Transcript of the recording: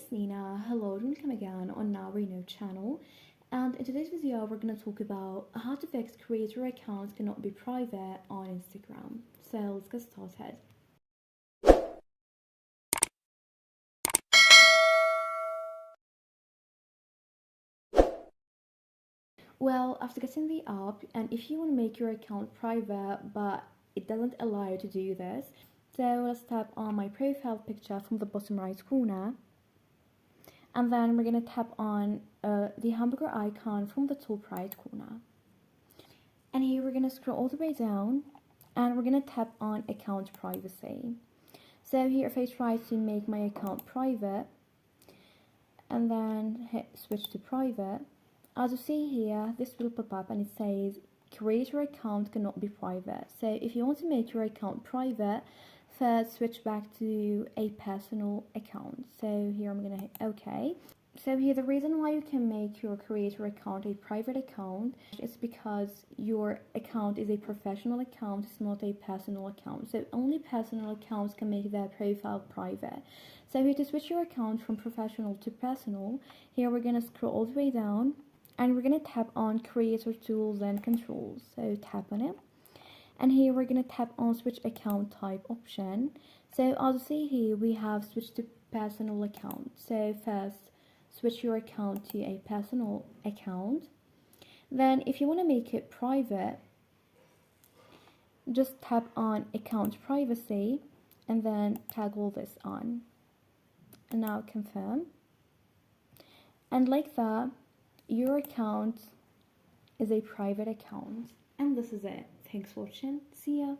it's Nina. Hello and welcome again on our new channel. And in today's video, we're going to talk about how to fix creator accounts cannot be private on Instagram. So let's get started. Well, after getting the app, and if you want to make your account private but it doesn't allow you to do this, so let's tap on my profile picture from the bottom right corner. And then we're going to tap on the hamburger icon from the top right corner. And here we're going to scroll all the way down and we're going to tap on account privacy. So here if I try to make my account private and then hit switch to private, as you see here, this will pop up and it says creator account cannot be private. So if you want to make your account private, first switch back to a personal account. So here I'm gonna hit OK. So here the reason why you can make your creator account a private account is because your account is a professional account, it's not a personal account. So only personal accounts can make their profile private. So here to switch your account from professional to personal, here we're gonna scroll all the way down and we're gonna tap on creator tools and controls. So tap on it. And here we're going to tap on switch account type option. So as you see here, we have switched to personal account. So first, switch your account to a personal account. Then if you want to make it private, just tap on account privacy and then toggle this on. And now confirm. And like that, your account is a private account. And this is it. Thanks for watching. See ya.